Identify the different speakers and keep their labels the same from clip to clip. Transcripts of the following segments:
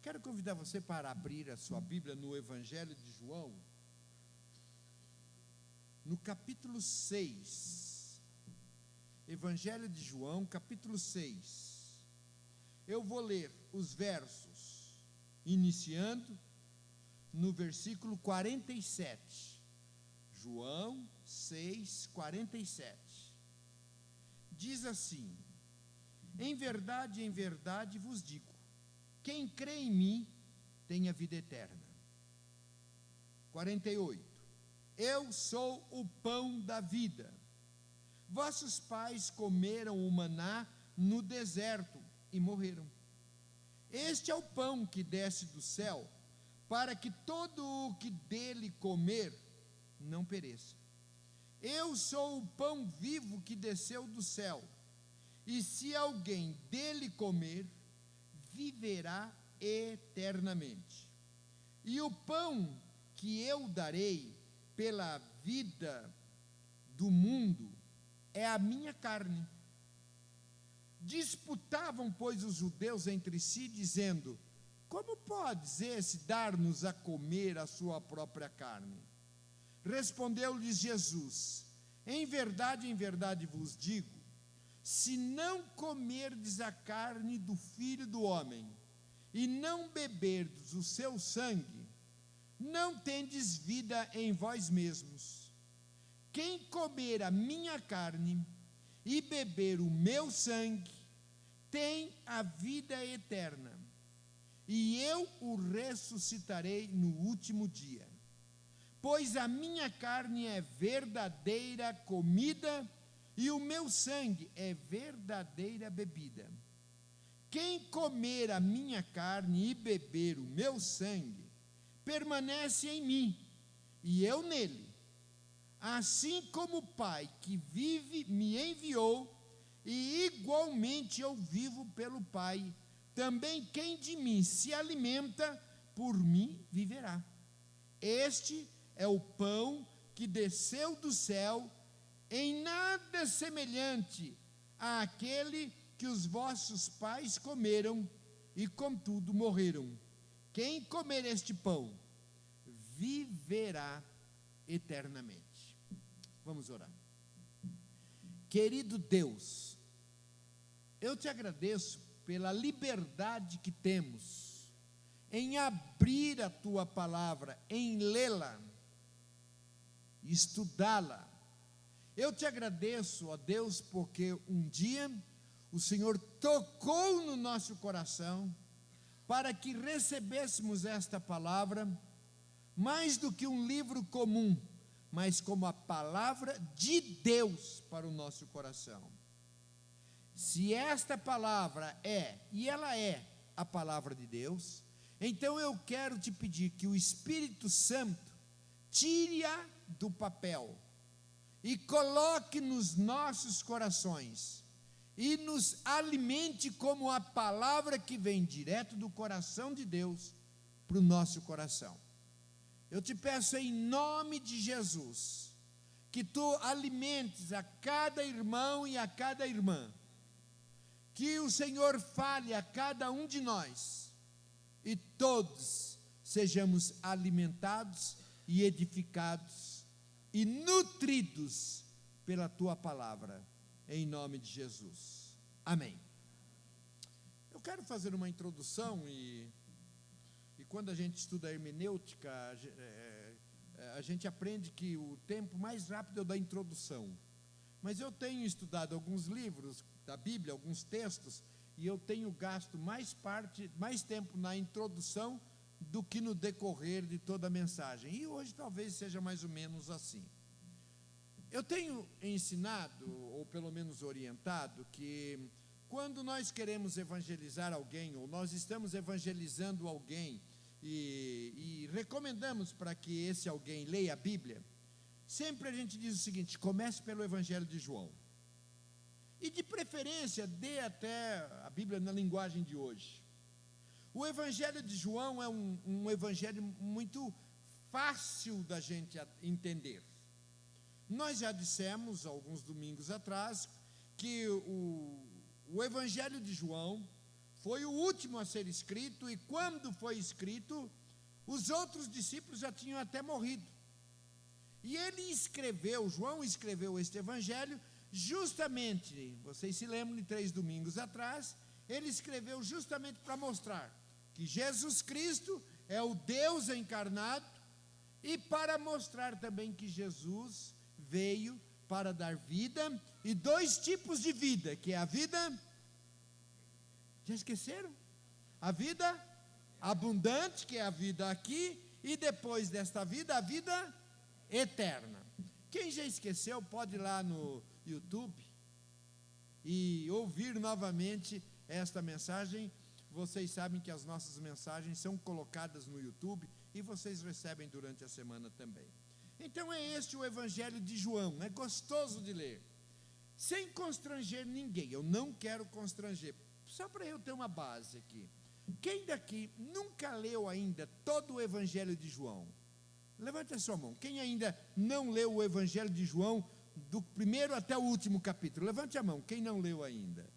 Speaker 1: Quero convidar você para abrir a sua Bíblia no Evangelho de João, no capítulo 6. Evangelho de João, capítulo 6. Eu vou ler os versos, iniciando no versículo 47. João 6, 47. Diz assim: em verdade vos digo, quem crê em mim tem a vida eterna. 48. Eu sou o pão da vida. Vossos pais comeram o maná no deserto e morreram. Este é o pão que desce do céu, para que todo o que dele comer não pereça. Eu sou o pão vivo que desceu do céu, e se alguém dele comer, viverá eternamente. E o pão que eu darei pela vida do mundo é a minha carne. Disputavam, pois, os judeus entre si, dizendo: como podes esse dar-nos a comer a sua própria carne? Respondeu-lhes Jesus: em verdade vos digo, se não comerdes a carne do Filho do Homem, e não beberdes o seu sangue, não tendes vida em vós mesmos. Quem comer a minha carne e beber o meu sangue, tem a vida eterna, e eu o ressuscitarei no último dia. Pois a minha carne é verdadeira comida, e o meu sangue é verdadeira bebida. Quem comer a minha carne e beber o meu sangue, permanece em mim, e eu nele. Assim como o Pai que vive me enviou, e igualmente eu vivo pelo Pai, também quem de mim se alimenta, por mim viverá. Este é o pão que desceu do céu, em nada semelhante àquele que os vossos pais comeram e contudo morreram. Quem comer este pão viverá eternamente. Vamos orar. Querido Deus, eu te agradeço pela liberdade que temos em abrir a tua palavra, em lê-la, estudá-la. Eu te agradeço, ó Deus, porque um dia o Senhor tocou no nosso coração para que recebêssemos esta palavra, mais do que um livro comum, mas como a palavra de Deus para o nosso coração. Se esta palavra é, e ela é, a palavra de Deus, então eu quero te pedir que o Espírito Santo tire-a do papel e coloque nos nossos corações e nos alimente como a palavra que vem direto do coração de Deus para o nosso coração. Eu te peço em nome de Jesus, que tu alimentes a cada irmão e a cada irmã, que o Senhor fale a cada um de nós, e todos sejamos alimentados e edificados e nutridos pela tua palavra, em nome de Jesus, amém. Eu quero fazer uma introdução e quando a gente estuda a hermenêutica, a gente aprende que o tempo mais rápido é o da introdução. Mas eu tenho estudado alguns livros da Bíblia, alguns textos, e eu tenho gasto mais tempo na introdução do que no decorrer de toda a mensagem. E hoje talvez seja mais ou menos assim. Eu tenho ensinado, ou pelo menos orientado, que quando nós queremos evangelizar alguém, ou nós estamos evangelizando alguém, e recomendamos para que esse alguém leia a Bíblia, sempre a gente diz o seguinte: comece pelo Evangelho de João, e de preferência dê até a Bíblia na linguagem de hoje. O Evangelho de João é um evangelho muito fácil da gente entender. Nós já dissemos alguns domingos atrás que o Evangelho de João foi o último a ser escrito, e quando foi escrito, os outros discípulos já tinham até morrido. E João escreveu este evangelho justamente, vocês se lembram de 3 domingos atrás, ele escreveu justamente para mostrar que Jesus Cristo é o Deus encarnado, e para mostrar também que Jesus veio para dar vida, e 2 tipos de vida, que é a vida, já esqueceram? A vida abundante, que é a vida aqui, e depois desta vida, a vida eterna. Quem já esqueceu, pode ir lá no YouTube e ouvir novamente esta mensagem. Vocês sabem que as nossas mensagens são colocadas no YouTube e vocês recebem durante a semana também. Então é este o Evangelho de João, é gostoso de ler, sem constranger ninguém. Eu não quero constranger, só para eu ter uma base aqui. Quem daqui nunca leu ainda todo o Evangelho de João? Levante a sua mão. Quem ainda não leu o Evangelho de João, do primeiro até o último capítulo? Levante a mão, quem não leu ainda?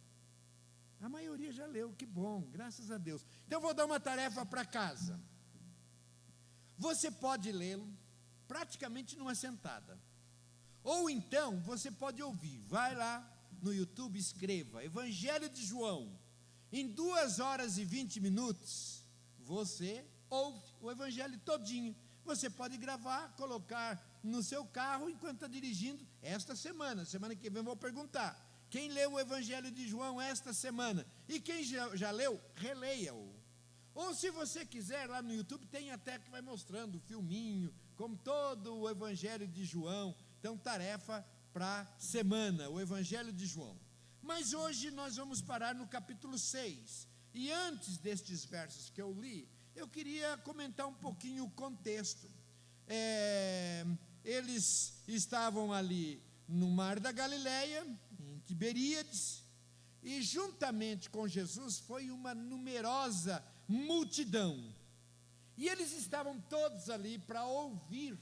Speaker 1: A maioria já leu, que bom, graças a Deus. Então eu vou dar uma tarefa para casa. Você pode lê-lo praticamente numa sentada, ou então você pode ouvir. Vai lá no YouTube, escreva Evangelho de João, em 2 horas e 20 minutos, você ouve o Evangelho todinho. Você pode gravar, colocar no seu carro enquanto está dirigindo. Esta semana que vem eu vou perguntar, quem leu o Evangelho de João esta semana? E quem já leu, releia-o. Ou se você quiser, lá no YouTube tem até que vai mostrando o filminho, como todo o Evangelho de João. Então, tarefa para semana, o Evangelho de João. Mas hoje nós vamos parar no capítulo 6. E antes destes versos que eu li, eu queria comentar um pouquinho o contexto. Eles estavam ali no Mar da Galileia, em Tiberíades, e juntamente com Jesus foi uma numerosa multidão. E eles estavam todos ali para ouvir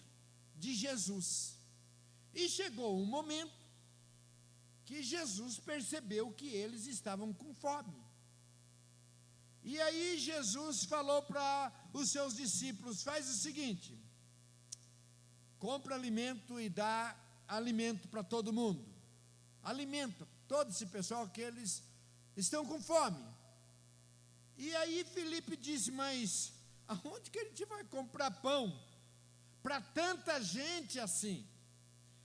Speaker 1: de Jesus. E chegou um momento que Jesus percebeu que eles estavam com fome. E aí Jesus falou para os seus discípulos: faz o seguinte, compra alimento e dá alimento para todo mundo. Alimenta todo esse pessoal, que eles estão com fome. E aí Filipe disse: mas aonde que a gente vai comprar pão para tanta gente assim?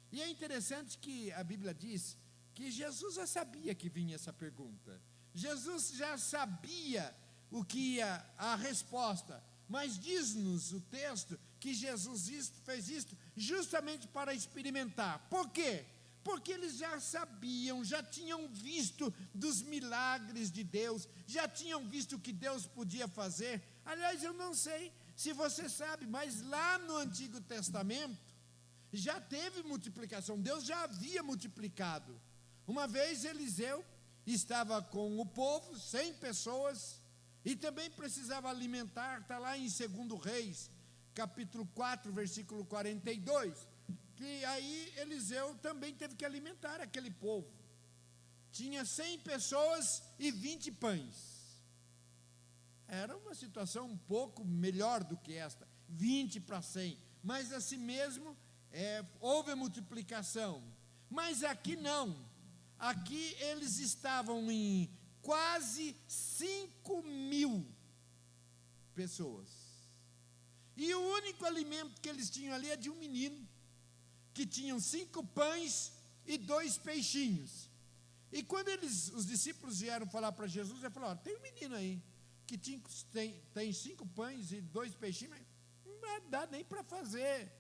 Speaker 1: E é interessante que a Bíblia diz que Jesus já sabia que vinha essa pergunta. Jesus já sabia o que ia a resposta, mas diz-nos o texto que Jesus fez isto justamente para experimentar. Por quê? Porque eles já sabiam, já tinham visto dos milagres de Deus, já tinham visto o que Deus podia fazer. Aliás, eu não sei se você sabe, mas lá no Antigo Testamento já teve multiplicação, Deus já havia multiplicado. Uma vez Eliseu estava com o povo, 100 pessoas, e também precisava alimentar. Está lá em 2 Reis, capítulo 4, versículo 42, que aí Eliseu também teve que alimentar aquele povo. Tinha 100 pessoas e 20 pães. Era uma situação um pouco melhor do que esta, 20 para 100, mas assim mesmo houve a multiplicação. Mas aqui não, aqui eles estavam em quase 5.000 pessoas, e o único alimento que eles tinham ali é de um menino, que tinham 5 pães e 2 peixinhos. E quando os discípulos vieram falar para Jesus, ele falou: tem um menino aí, que tem 5 pães e 2 peixinhos, mas não vai dar nem para fazer,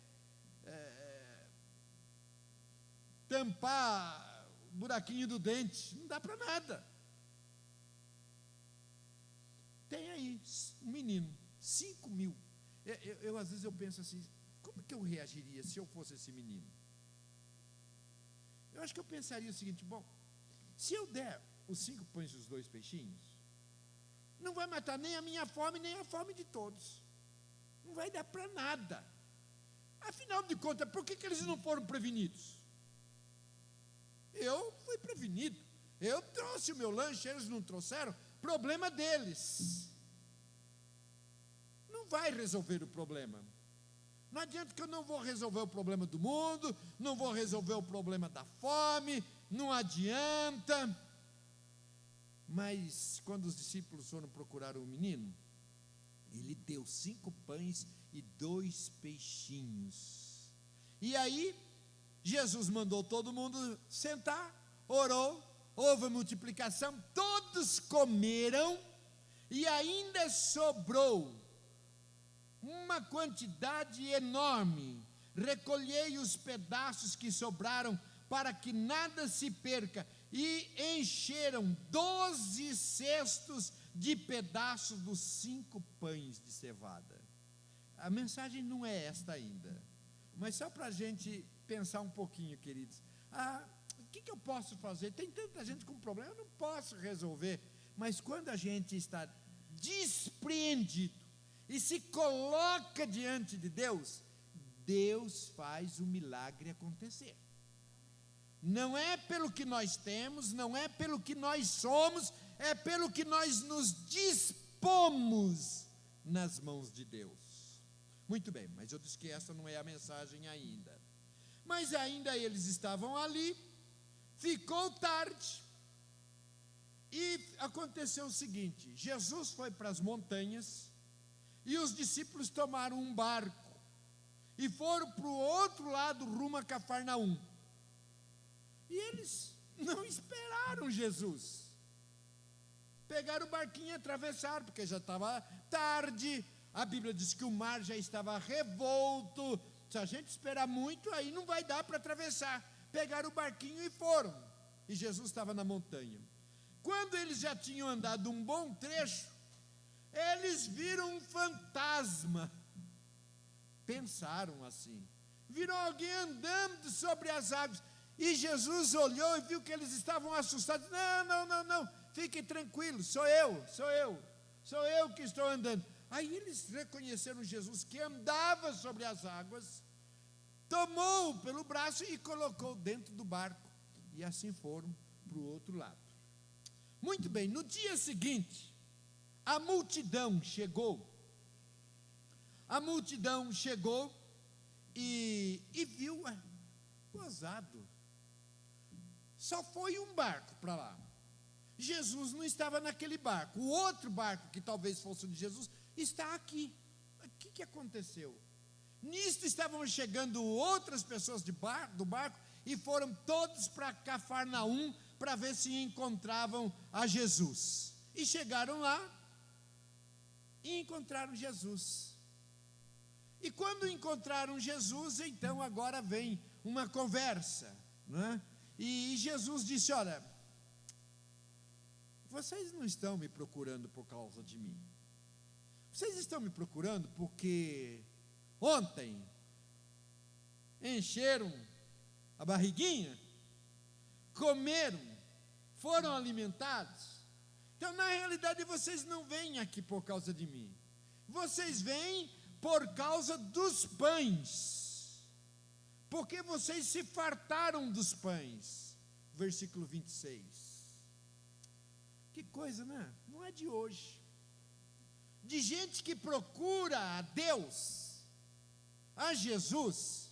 Speaker 1: tampar o buraquinho do dente, não dá para nada. Tem aí um menino, 5.000. Às vezes eu penso assim, como que eu reagiria se eu fosse esse menino? Eu acho que eu pensaria o seguinte: bom, se eu der os 5 pães e os 2 peixinhos, não vai matar nem a minha fome, nem a fome de todos. Não vai dar para nada. Afinal de contas, por que eles não foram prevenidos? Eu fui prevenido. Eu trouxe o meu lanche, eles não trouxeram. problema deles. Não vai resolver o problema. Não adianta que eu não vou resolver o problema do mundo, não vou resolver o problema da fome, não adianta. Mas quando os discípulos foram procurar o menino, ele deu 5 pães e 2 peixinhos. E aí, Jesus mandou todo mundo sentar, orou, houve a multiplicação, todos comeram, e ainda sobrou uma quantidade enorme. Recolhei os pedaços que sobraram, para que nada se perca, e encheram 12 cestos de pedaços dos 5 pães de cevada. A mensagem não é esta ainda, mas só para a gente pensar um pouquinho, queridos. O que eu posso fazer? Tem tanta gente com problema, eu não posso resolver. Mas quando a gente está despreendido e se coloca diante de Deus, Deus faz o milagre acontecer. Não é pelo que nós temos, não é pelo que nós somos, é pelo que nós nos dispomos nas mãos de Deus. Muito bem, mas eu disse que essa não é a mensagem ainda. Mas ainda eles estavam ali, ficou tarde, e aconteceu o seguinte: Jesus foi para as montanhas, e os discípulos tomaram um barco, e foram para o outro lado, rumo a Cafarnaum. E eles não esperaram Jesus. Pegaram o barquinho e atravessaram, porque já estava tarde. A Bíblia diz que o mar já estava revolto. Se a gente esperar muito, aí não vai dar para atravessar. Pegaram o barquinho e foram. E Jesus estava na montanha. Quando eles já tinham andado um bom trecho, eles viram um fantasma. Pensaram assim. Viram alguém andando sobre as águas. E Jesus olhou e viu que eles estavam assustados. Não, fiquem tranquilos, sou eu que estou andando. Aí eles reconheceram Jesus que andava sobre as águas, tomou-o pelo braço e colocou dentro do barco, e assim foram para o outro lado. Muito bem, no dia seguinte, a multidão chegou e viu, gozado. Só foi um barco para lá. Jesus não estava naquele barco. O outro barco, que talvez fosse o de Jesus, está aqui. O que aconteceu? Nisto estavam chegando outras pessoas do barco, e foram todos para Cafarnaum, para ver se encontravam a Jesus. E chegaram lá, e encontraram Jesus. E quando encontraram Jesus, então agora vem uma conversa, não é? E Jesus disse: olha, vocês não estão me procurando por causa de mim. Vocês estão me procurando porque ontem encheram a barriguinha, comeram, foram alimentados. Então, na realidade, vocês não vêm aqui por causa de mim. Vocês vêm por causa dos pães. Porque vocês se fartaram dos pães. Versículo 26. Que coisa, né? Não é de hoje. De gente que procura a Deus, a Jesus,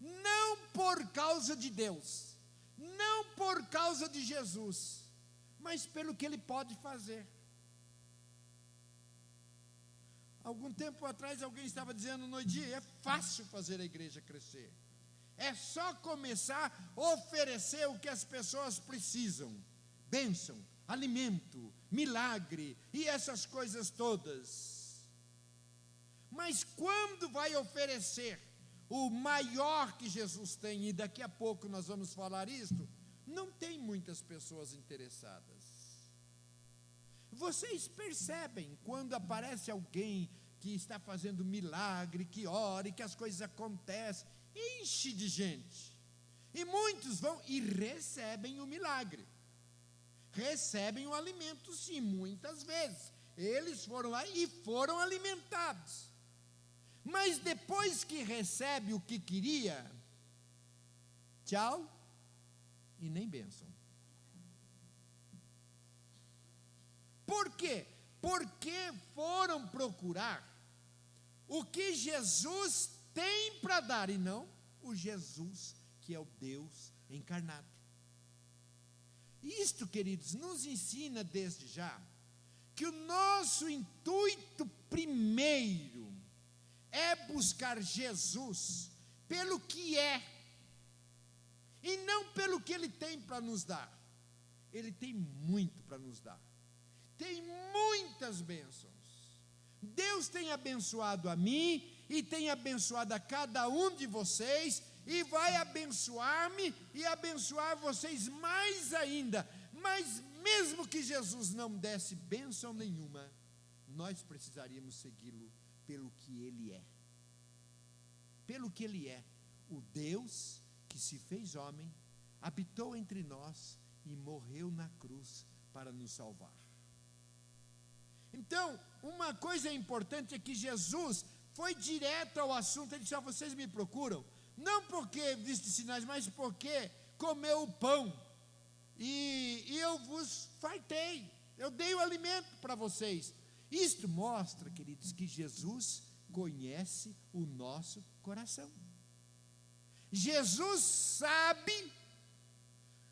Speaker 1: não por causa de Deus, não por causa de Jesus, mas pelo que Ele pode fazer. Algum tempo atrás alguém estava dizendo no dia: é fácil fazer a igreja crescer. É só começar a oferecer o que as pessoas precisam: bênção, alimento, milagre e essas coisas todas. Mas quando vai oferecer o maior que Jesus tem, e daqui a pouco nós vamos falar isto, não tem muitas pessoas interessadas. Vocês percebem quando aparece alguém que está fazendo milagre, que ora e que as coisas acontecem, enche de gente, e muitos vão e recebem o milagre, recebem o alimento, sim, muitas vezes, eles foram lá e foram alimentados, mas depois que recebe o que queria, tchau, e nem bênção. Por quê? Porque foram procurar o que Jesus tem para dar, e não o Jesus que é o Deus encarnado. Isto, queridos, nos ensina desde já que o nosso intuito primeiro é buscar Jesus pelo que é, e não pelo que Ele tem para nos dar. Ele tem muito para nos dar, tem muitas bênçãos. Deus tem abençoado a mim, e tem abençoado a cada um de vocês, e vai abençoar-me, e abençoar vocês mais ainda. Mas mesmo que Jesus não desse bênção nenhuma, nós precisaríamos segui-lo pelo que Ele é. Pelo que Ele é, o Deus que se fez homem, habitou entre nós e morreu na cruz para nos salvar. Então, uma coisa importante é que Jesus foi direto ao assunto. Ele disse: vocês me procuram, não porque viste sinais, mas porque comeu o pão, e eu vos fartei, eu dei o alimento para vocês. Isto mostra, queridos, que Jesus conhece o nosso coração. Jesus sabe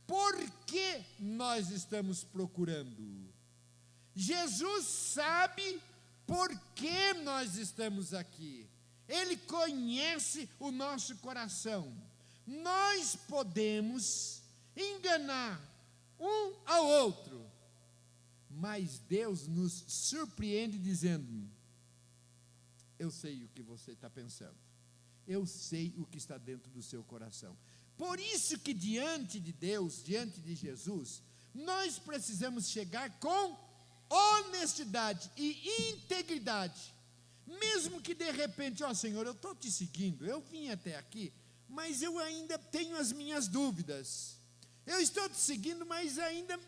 Speaker 1: por que nós estamos procurando. Jesus sabe por que nós estamos aqui. Ele conhece o nosso coração. Nós podemos enganar um ao outro, mas Deus nos surpreende dizendo: eu sei o que você está pensando, eu sei o que está dentro do seu coração. Por isso que diante de Deus, diante de Jesus, nós precisamos chegar com honestidade e integridade. Mesmo que de repente, Senhor, eu estou te seguindo, eu vim até aqui, mas eu ainda tenho as minhas dúvidas. Eu estou te seguindo, mas ainda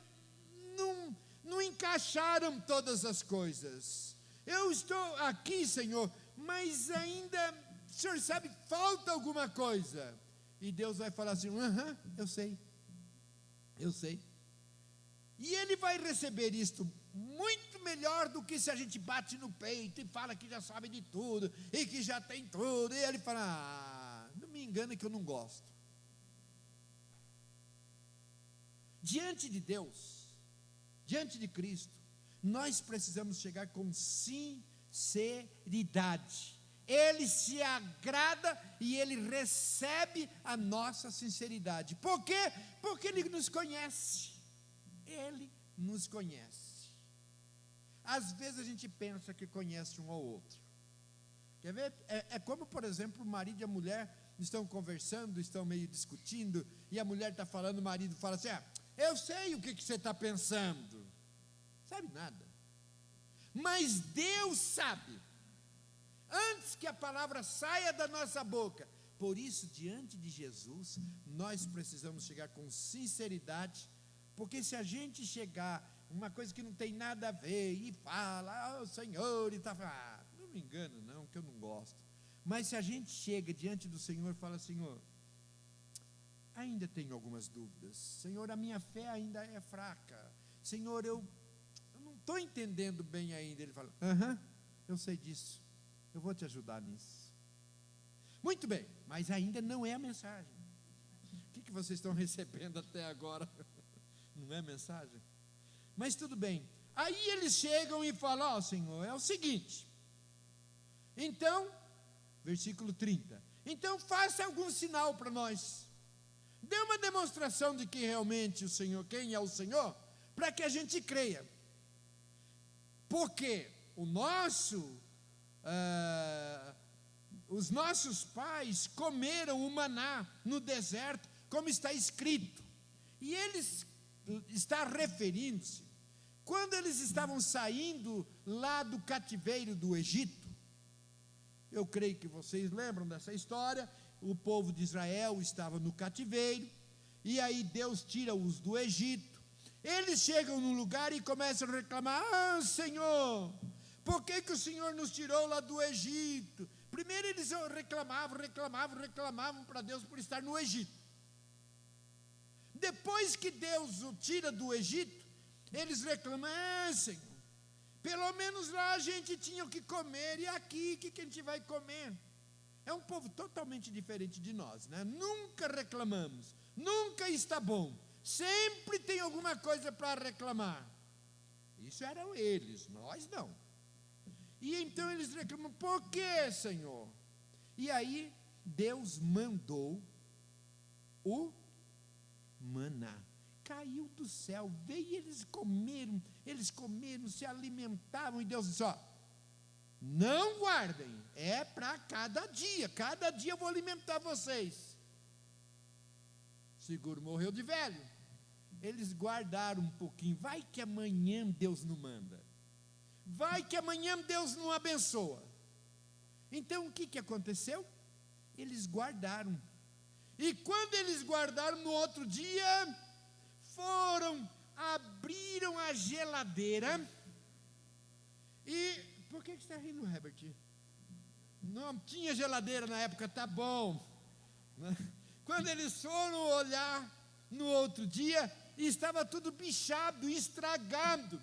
Speaker 1: não encaixaram todas as coisas. Eu estou aqui, Senhor, mas ainda, o Senhor sabe, falta alguma coisa. E Deus vai falar assim: eu sei. E Ele vai receber isto muito melhor do que se a gente bate no peito e fala que já sabe de tudo, e que já tem tudo. E Ele fala: não me engana que eu não gosto. Diante de Deus, diante de Cristo, nós precisamos chegar com sinceridade. Ele se agrada e Ele recebe a nossa sinceridade. Por quê? Porque Ele nos conhece. Ele nos conhece. Às vezes a gente pensa que conhece um ao outro. Quer ver? É como, por exemplo, o marido e a mulher estão conversando, estão meio discutindo, e a mulher está falando, o marido fala assim: eu sei o que você está pensando. Sabe nada. Mas Deus sabe, antes que a palavra saia da nossa boca. Por isso, diante de Jesus, nós precisamos chegar com sinceridade, porque se a gente chegar uma coisa que não tem nada a ver e fala: Senhor, e está falando, não me engano não, que eu não gosto. Mas se a gente chega diante do Senhor e fala: Senhor, ainda tenho algumas dúvidas, Senhor, a minha fé ainda é fraca, Senhor, eu não estou entendendo bem ainda. Ele fala: eu sei disso, eu vou te ajudar nisso. Muito bem, mas ainda não é a mensagem. O que vocês estão recebendo até agora? Não é mensagem? Mas tudo bem. Aí eles chegam e falam: Senhor, é o seguinte, então, versículo 30, então faça algum sinal para nós, dê uma demonstração de que realmente o Senhor, quem é o Senhor, para que a gente creia. Porque os nossos pais comeram o maná no deserto, como está escrito. E eles está referindo-se, quando eles estavam saindo lá do cativeiro do Egito. Eu creio que vocês lembram dessa história. O povo de Israel estava no cativeiro, e aí Deus tira-os do Egito. Eles chegam num lugar e começam a reclamar: Senhor, por que o Senhor nos tirou lá do Egito? Primeiro eles reclamavam para Deus por estar no Egito. Depois que Deus o tira do Egito, eles reclamam: Senhor, Pelo menos lá a gente tinha o que comer, e aqui, o que a gente vai comer? É um povo totalmente diferente de nós, né? Nunca reclamamos, nunca está bom, sempre tem alguma coisa para reclamar. Isso eram eles, nós não. E então eles reclamam, por quê, Senhor? E aí Deus mandou o maná. Caiu do céu, veio e eles comeram, se alimentavam, e Deus disse, ó, não guardem, é para cada dia eu vou alimentar vocês. Seguro morreu de velho, eles guardaram um pouquinho, vai que amanhã Deus não manda, vai que amanhã Deus não abençoa. Então o que aconteceu? Eles guardaram, e quando eles guardaram, no outro dia, abriram a geladeira, e, por que você está rindo, Herbert? Não tinha geladeira na época, tá bom. Quando eles foram olhar no outro dia, estava tudo bichado, estragado.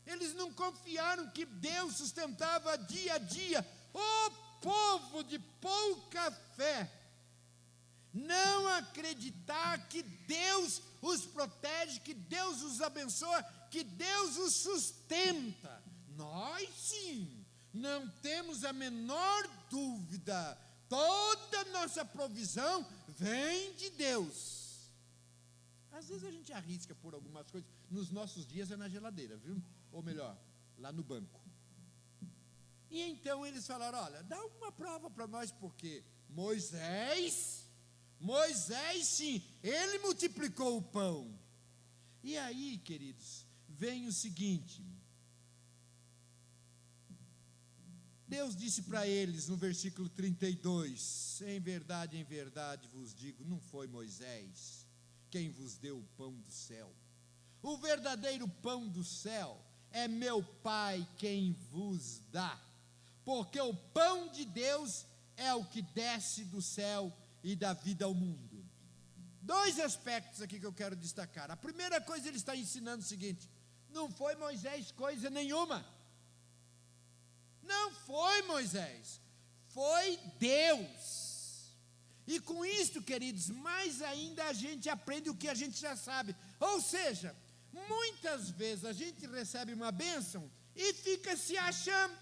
Speaker 1: Eles não confiaram que Deus sustentava dia a dia. O povo de pouca fé, não acreditar que Deus os protege, que Deus os abençoa, que Deus os sustenta. Nós sim, não temos a menor dúvida, toda nossa provisão vem de Deus. Às vezes a gente arrisca por algumas coisas, nos nossos dias é na geladeira, viu? Ou melhor, lá no banco. E então eles falaram, olha, dá uma prova para nós, porque Moisés sim, ele multiplicou o pão. E aí, queridos, vem o seguinte, Deus disse para eles no versículo 32, em verdade vos digo, não foi Moisés quem vos deu o pão do céu, o verdadeiro pão do céu é meu Pai quem vos dá, porque o pão de Deus é o que desce do céu e dá vida ao mundo. Dois aspectos aqui que eu quero destacar. A primeira coisa, ele está ensinando o seguinte, não foi Moisés coisa nenhuma, não foi Moisés, foi Deus. E com isto, queridos, mais ainda a gente aprende o que a gente já sabe, ou seja, muitas vezes a gente recebe uma bênção e fica se achando,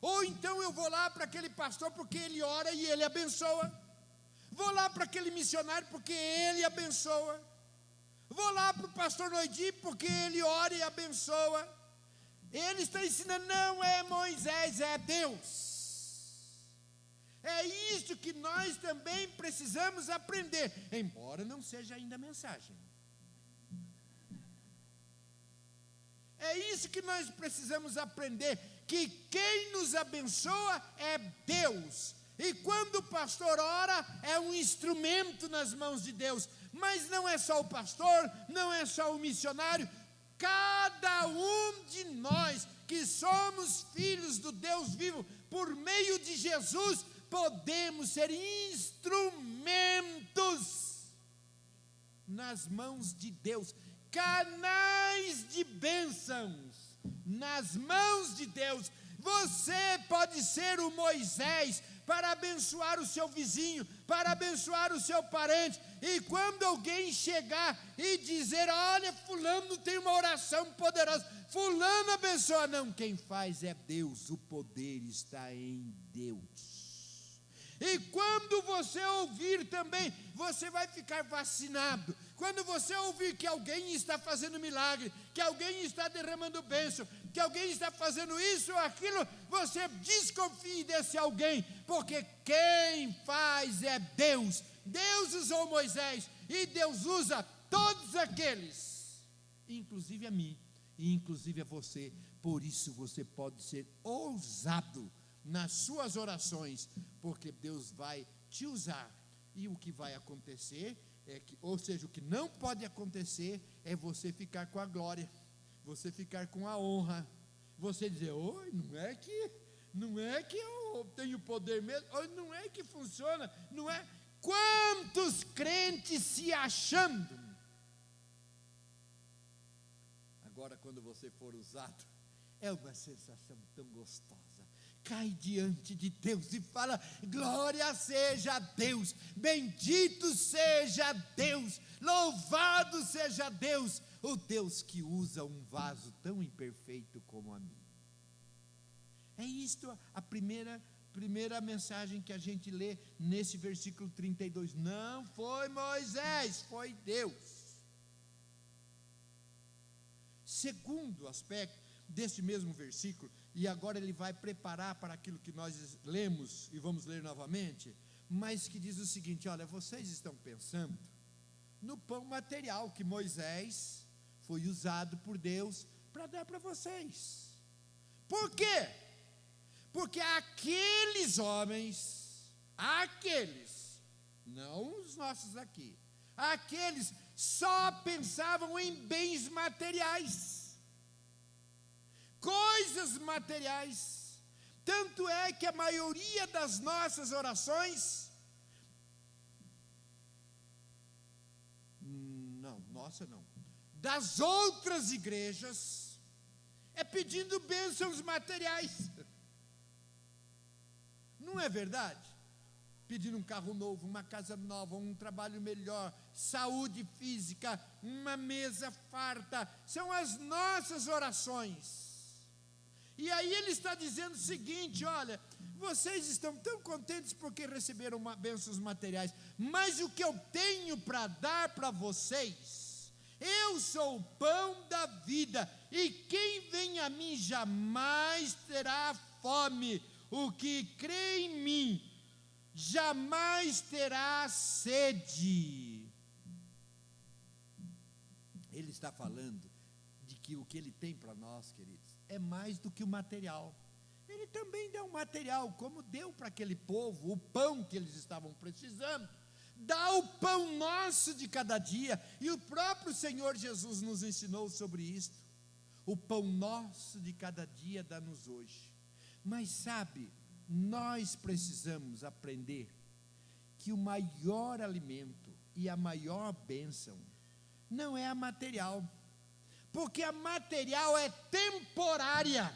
Speaker 1: ou então eu vou lá para aquele pastor porque ele ora e ele abençoa, vou lá para aquele missionário porque ele abençoa, vou lá para o pastor Noidi porque ele ora e abençoa. Ele está ensinando, não é Moisés, é Deus. É isso que nós também precisamos aprender, embora não seja ainda a mensagem. É isso que nós precisamos aprender, que quem nos abençoa é Deus. E quando o pastor ora, é um instrumento nas mãos de Deus. Mas não é só o pastor, não é só o missionário, cada um de nós que somos filhos do Deus vivo, por meio de Jesus, podemos ser instrumentos nas mãos de Deus, canais de bênçãos nas mãos de Deus. Você pode ser o Moisés para abençoar o seu vizinho, para abençoar o seu parente, e quando alguém chegar e dizer, olha, fulano tem uma oração poderosa, fulano abençoa, não, quem faz é Deus, o poder está em Deus. E quando você ouvir também, você vai ficar fascinado. Quando você ouvir que alguém está fazendo milagre, que alguém está derramando bênção, que alguém está fazendo isso ou aquilo, você desconfie desse alguém, porque quem faz é Deus. Deus usou Moisés e Deus usa todos aqueles, inclusive a mim e inclusive a você. Por isso você pode ser ousado nas suas orações, porque Deus vai te usar. E o que vai acontecer é que, ou seja, o que não pode acontecer é você ficar com a glória, você ficar com a honra, você dizer, oi, não é que eu tenho poder mesmo, oi, não é que funciona, não é. Quantos crentes se achando? Agora, quando você for usado, É uma sensação tão gostosa. Cai diante de Deus e fala: glória seja a Deus, bendito seja Deus, louvado seja Deus, o Deus que usa um vaso tão imperfeito como a mim. É isto a primeira mensagem que a gente lê nesse versículo 32. Não foi Moisés, foi Deus. Segundo aspecto deste mesmo versículo, e agora ele vai preparar para aquilo que nós lemos e vamos ler novamente, mas que diz o seguinte: olha, vocês estão pensando no pão material que Moisés foi usado por Deus para dar para vocês. Por quê? Porque aqueles homens, não os nossos aqui, aqueles só pensavam em bens materiais, coisas materiais. Tanto é que a maioria das nossas orações, das outras igrejas, é pedindo bênçãos materiais. Não é verdade? Pedindo um carro novo, uma casa nova, um trabalho melhor, saúde física, uma mesa farta, são as nossas orações. E aí ele está dizendo o seguinte: olha, vocês estão tão contentes porque receberam bênçãos materiais, mas o que eu tenho para dar para vocês, eu sou o pão da vida, e quem vem a mim jamais terá fome, o que crê em mim jamais terá sede. Ele está falando de que o que ele tem para nós, queridos, é mais do que o material. Ele também dá um material, como deu para aquele povo o pão que eles estavam precisando. Dá o pão nosso de cada dia, e o próprio Senhor Jesus nos ensinou sobre isto. O pão nosso de cada dia dá-nos hoje. Mas sabe, nós precisamos aprender que o maior alimento e a maior bênção não é a material, porque a material é temporária.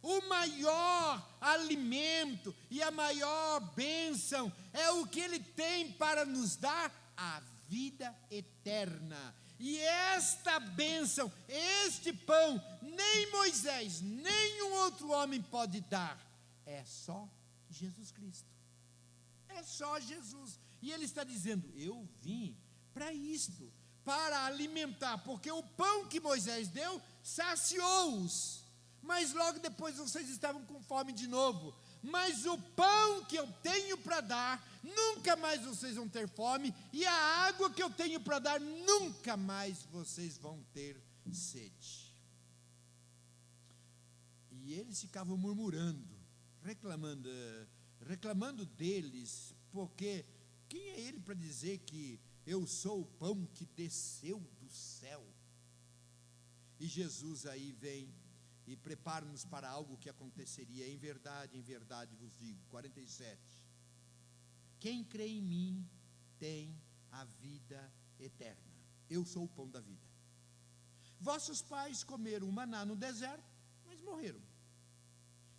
Speaker 1: O maior alimento e a maior bênção é o que Ele tem para nos dar: a vida eterna. E esta bênção, este pão, nem Moisés, nem um outro homem pode dar. É só Jesus Cristo. É só Jesus. E Ele está dizendo: eu vim para isto, para alimentar, porque o pão que Moisés deu saciou-os, mas logo depois vocês estavam com fome de novo. Mas o pão que eu tenho para dar, nunca mais vocês vão ter fome, e a água que eu tenho para dar, nunca mais vocês vão ter sede. E eles ficavam murmurando, reclamando deles, porque quem é ele para dizer que eu sou o pão que desceu do céu? E Jesus aí vem e prepara-nos para algo que aconteceria. Em verdade vos digo, 47, quem crê em mim tem a vida eterna. Eu sou o pão da vida. Vossos pais comeram o maná no deserto, mas morreram.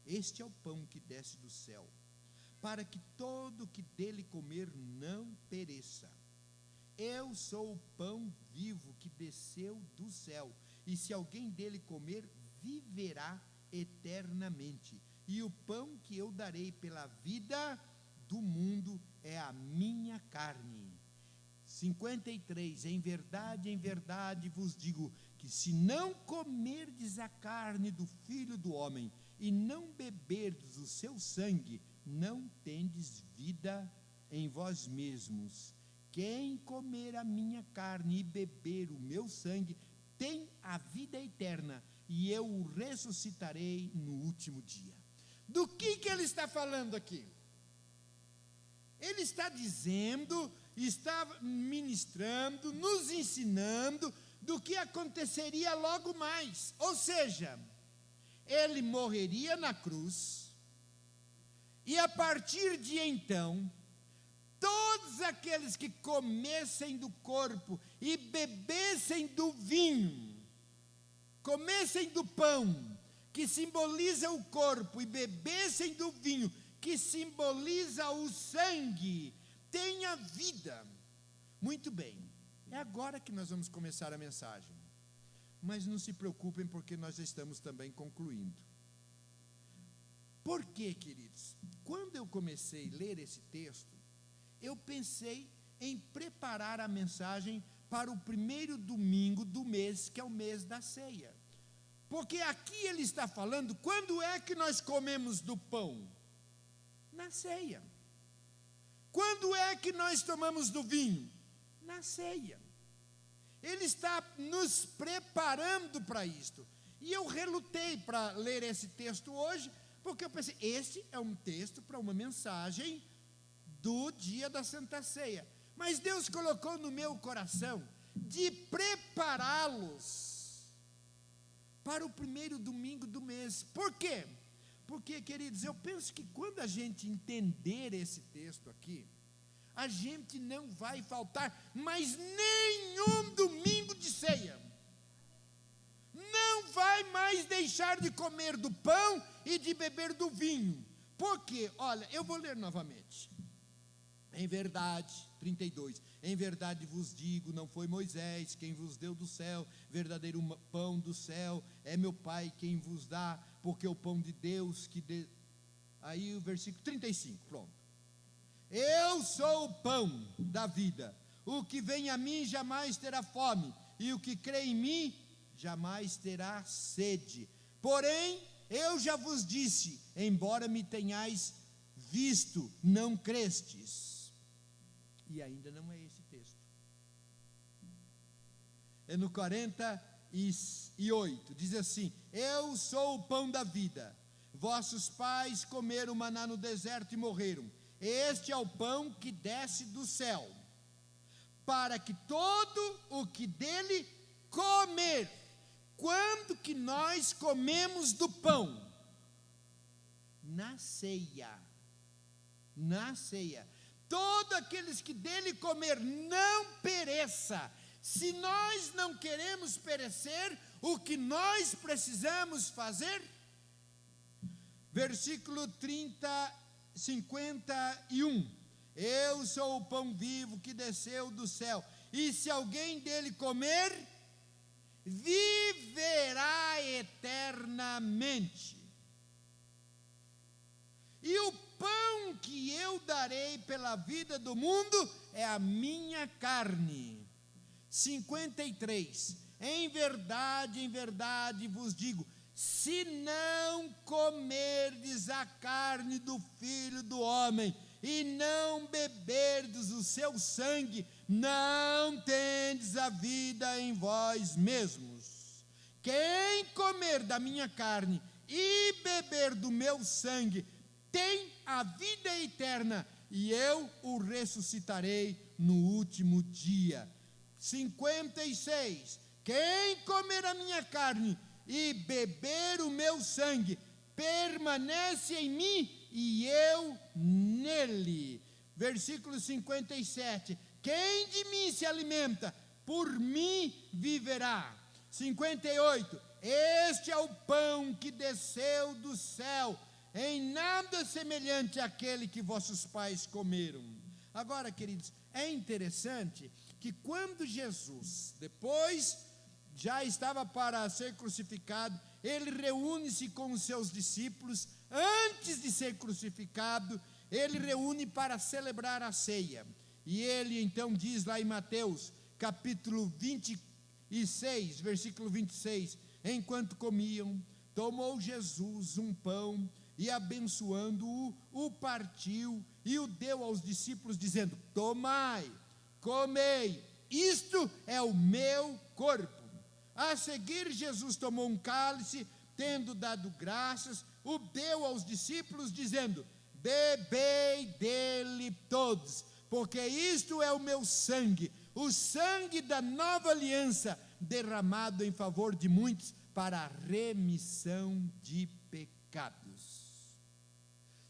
Speaker 1: Este é o pão que desce do céu, para que todo que dele comer não pereça. Eu sou o pão vivo que desceu do céu, e se alguém dele comer, viverá eternamente. E o pão que eu darei pela vida do mundo é a minha carne. 53, em verdade vos digo, que se não comerdes a carne do Filho do Homem, e não beberdes o seu sangue, não tendes vida em vós mesmos. Quem comer a minha carne e beber o meu sangue, tem a vida eterna, e eu o ressuscitarei no último dia. Do que ele está falando aqui? Ele está dizendo, está ministrando, nos ensinando do que aconteceria logo mais. Ou seja, ele morreria na cruz, e a partir de então, todos aqueles que comessem do corpo e bebessem do vinho, comessem do pão que simboliza o corpo, e bebessem do vinho, que simboliza o sangue, tenha vida. Muito bem, é agora que nós vamos começar a mensagem. Mas não se preocupem, porque nós já estamos também concluindo. Por quê, queridos? Quando eu comecei a ler esse texto, eu pensei em preparar a mensagem para o primeiro domingo do mês, que é o mês da ceia. Porque aqui ele está falando, quando é que nós comemos do pão? Na ceia. Quando é que nós tomamos do vinho? Na ceia. Ele está nos preparando para isto. E eu relutei para ler esse texto hoje, porque eu pensei, esse é um texto para uma mensagem do dia da Santa Ceia. Mas Deus colocou no meu coração de prepará-los para o primeiro domingo do mês. Por quê? Porque, queridos, eu penso que quando a gente entender esse texto aqui, a gente não vai faltar mais nenhum domingo de ceia. Não vai mais deixar de comer do pão e de beber do vinho. Por quê? Olha, eu vou ler novamente. Em verdade, 32, em verdade vos digo, não foi Moisés quem vos deu do céu, verdadeiro pão do céu, é meu Pai quem vos dá, porque o pão de Deus Aí o versículo 35, pronto. Eu sou o pão da vida, o que vem a mim jamais terá fome, e o que crê em mim jamais terá sede. Porém, eu já vos disse, embora me tenhais visto, não crestes. E ainda não é esse texto. É no 48, diz assim: eu sou o pão da vida. Vossos pais comeram maná no deserto e morreram. Este é o pão que desce do céu, para que todo o que dele comer. Quando que nós comemos do pão? Na ceia. Na ceia. Todos aqueles que dele comer não pereça. Se nós não queremos perecer, o que nós precisamos fazer? Versículo 51. Eu sou o pão vivo que desceu do céu, e se alguém dele comer, viverá eternamente. E o pão que eu darei pela vida do mundo é a minha carne. 53. Em verdade vos digo, se não comerdes a carne do Filho do Homem e não beberdes o seu sangue, não tendes a vida em vós mesmos. Quem comer da minha carne e beber do meu sangue tem a vida eterna, e eu o ressuscitarei no último dia. 56. Quem comer a minha carne e beber o meu sangue, permanece em mim e eu nele. Versículo 57. Quem de mim se alimenta, por mim viverá. 58. Este é o pão que desceu do céu, em nada semelhante àquele que vossos pais comeram. Agora, queridos, é interessante que quando Jesus, depois já estava para ser crucificado, ele reúne-se com os seus discípulos. Antes de ser crucificado, ele reúne para celebrar a ceia. E ele então diz lá em Mateus, capítulo 26, versículo 26, enquanto comiam, tomou Jesus um pão e, abençoando-o, o partiu e o deu aos discípulos, dizendo: tomai, comei, isto é o meu corpo. A seguir, Jesus tomou um cálice, tendo dado graças, o deu aos discípulos, dizendo: bebei dele todos, porque isto é o meu sangue, o sangue da nova aliança, derramado em favor de muitos para a remissão de pecados.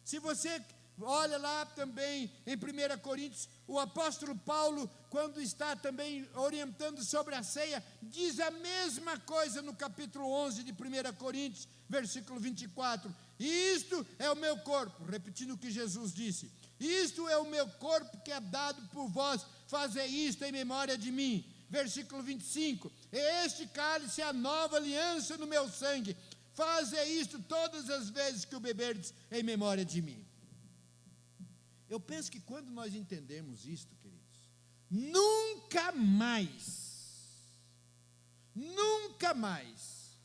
Speaker 1: Se você olha lá também em 1 Coríntios, o apóstolo Paulo, quando está também orientando sobre a ceia, diz a mesma coisa no capítulo 11 de 1 Coríntios, versículo 24. Isto é o meu corpo, repetindo o que Jesus disse, isto é o meu corpo que é dado por vós, fazei isto em memória de mim. Versículo 25, este cálice é a nova aliança no meu sangue, fazei isto todas as vezes que o beberdes em memória de mim. Eu penso que quando nós entendemos isto, queridos, nunca mais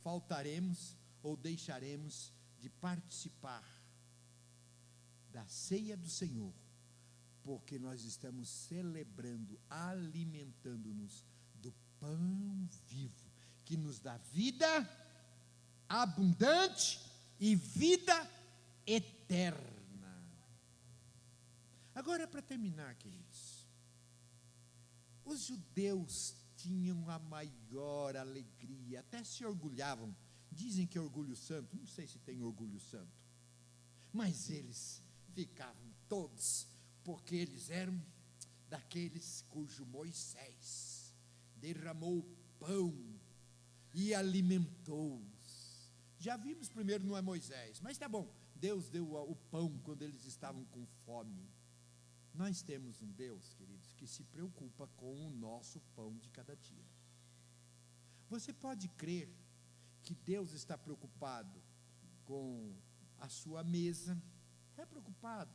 Speaker 1: faltaremos ou deixaremos de participar da ceia do Senhor, porque nós estamos celebrando, alimentando-nos do pão vivo, que nos dá vida abundante e vida eterna. Agora, para terminar, queridos, os judeus tinham a maior alegria, até se orgulhavam, dizem que é orgulho santo, não sei se tem orgulho santo, mas eles ficavam todos, porque eles eram daqueles cujo Moisés derramou o pão e alimentou-os. Já vimos primeiro, não é Moisés, mas tá bom, Deus deu o pão quando eles estavam com fome. Nós temos um Deus, queridos, que se preocupa com o nosso pão de cada dia. Você pode crer que Deus está preocupado com a sua mesa? É preocupado.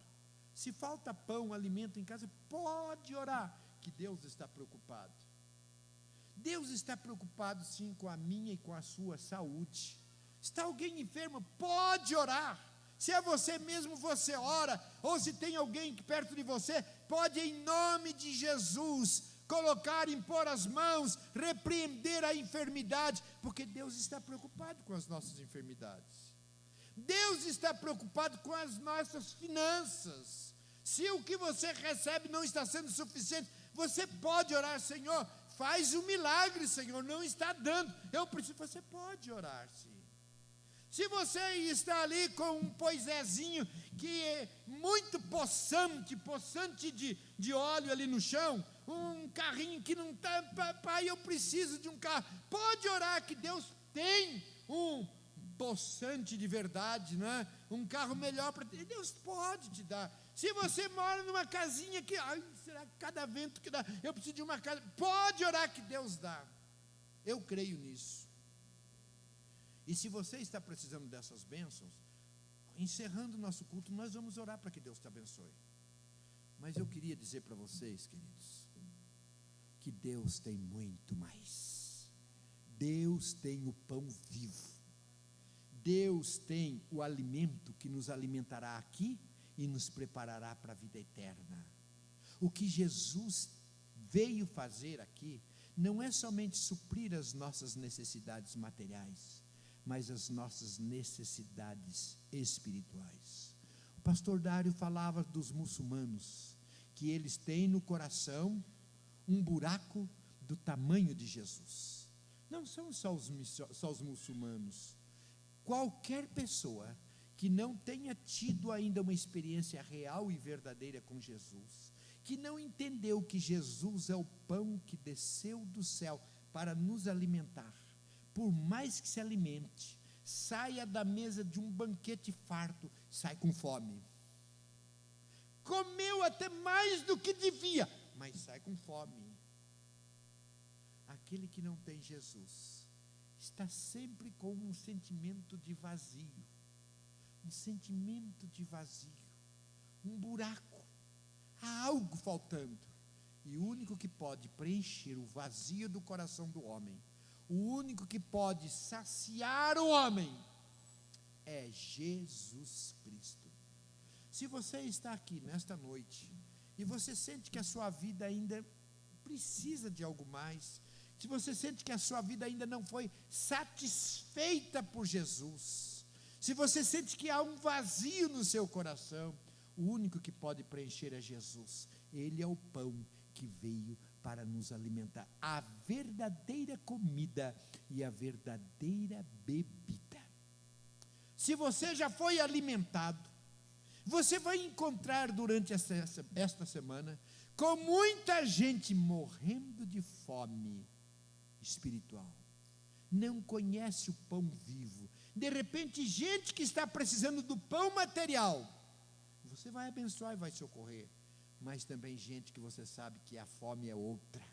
Speaker 1: Se falta pão, alimento em casa, pode orar, que Deus está preocupado. Deus está preocupado sim com a minha e com a sua saúde. Está alguém enfermo, pode orar. Se é você mesmo, você ora, ou se tem alguém perto de você, pode em nome de Jesus colocar, impor as mãos, repreender a enfermidade, porque Deus está preocupado com as nossas enfermidades. Deus está preocupado com as nossas finanças. Se o que você recebe não está sendo suficiente, você pode orar, Senhor, faz um milagre, Senhor, não está dando, eu preciso, você pode orar sim. Se você está ali com um poisézinho que é muito possante de óleo ali no chão, um carrinho que não está, pai, eu preciso de um carro, pode orar que Deus tem um possante de verdade, né? Um carro melhor para ti, Deus pode te dar. Se você mora numa casinha que, será que cada vento que dá, eu preciso de uma casa, pode orar que Deus dá. Eu creio nisso. E se você está precisando dessas bênçãos, encerrando o nosso culto, nós vamos orar para que Deus te abençoe. Mas eu queria dizer para vocês, queridos, que Deus tem muito mais. Deus tem o pão vivo. Deus tem o alimento que nos alimentará aqui e nos preparará para a vida eterna. O que Jesus veio fazer aqui não é somente suprir as nossas necessidades materiais, mas as nossas necessidades espirituais. O pastor Dário falava dos muçulmanos, que eles têm no coração um buraco do tamanho de Jesus. Não são só os muçulmanos. Qualquer pessoa que não tenha tido ainda uma experiência real e verdadeira com Jesus, que não entendeu que Jesus é o pão que desceu do céu para nos alimentar, por mais que se alimente, saia da mesa de um banquete farto, sai com fome. Comeu até mais do que devia, mas sai com fome. Aquele que não tem Jesus, está sempre com um sentimento de vazio, um buraco, há algo faltando, e o único que pode preencher o vazio do coração do homem, o único que pode saciar o homem, é Jesus Cristo. Se você está aqui nesta noite, e você sente que a sua vida ainda precisa de algo mais, se você sente que a sua vida ainda não foi satisfeita por Jesus, se você sente que há um vazio no seu coração, o único que pode preencher é Jesus. Ele é o pão que veio para nos alimentar, a verdadeira comida e a verdadeira bebida. Se você já foi alimentado, Você vai encontrar durante esta semana com muita gente morrendo de fome espiritual. Não conhece o pão vivo. De repente, gente que está precisando do pão material, você vai abençoar e vai socorrer. Mas também gente que você sabe que a fome é outra.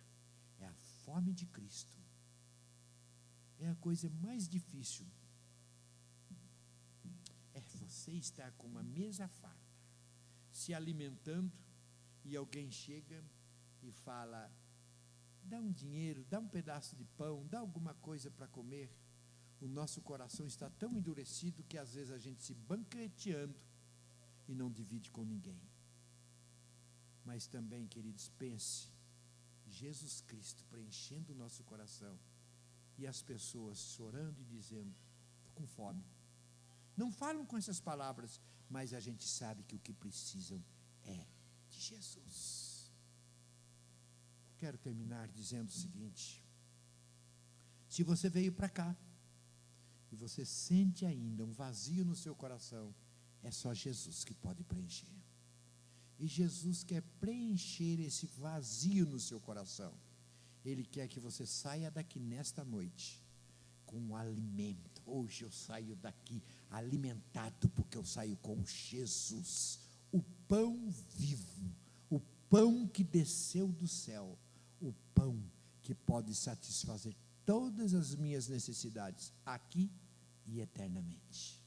Speaker 1: É a fome de Cristo. É a coisa mais difícil. É você estar com uma mesa farta, se alimentando, e alguém chega e fala: dá um dinheiro, dá um pedaço de pão, dá alguma coisa para comer. O nosso coração está tão endurecido que às vezes a gente se banqueteando e não divide com ninguém. Mas também, queridos, pense, Jesus Cristo preenchendo o nosso coração, e as pessoas chorando e dizendo: estou com fome. Não falam com essas palavras, mas a gente sabe que o que precisam é de Jesus. Quero terminar dizendo o seguinte: se você veio para cá e você sente ainda um vazio no seu coração, é só Jesus que pode preencher. E Jesus quer preencher esse vazio no seu coração. Ele quer que você saia daqui nesta noite com um alimento. Hoje eu saio daqui alimentado, porque eu saio com Jesus, o pão vivo, o pão que desceu do céu, o pão que pode satisfazer todas as minhas necessidades, aqui e eternamente.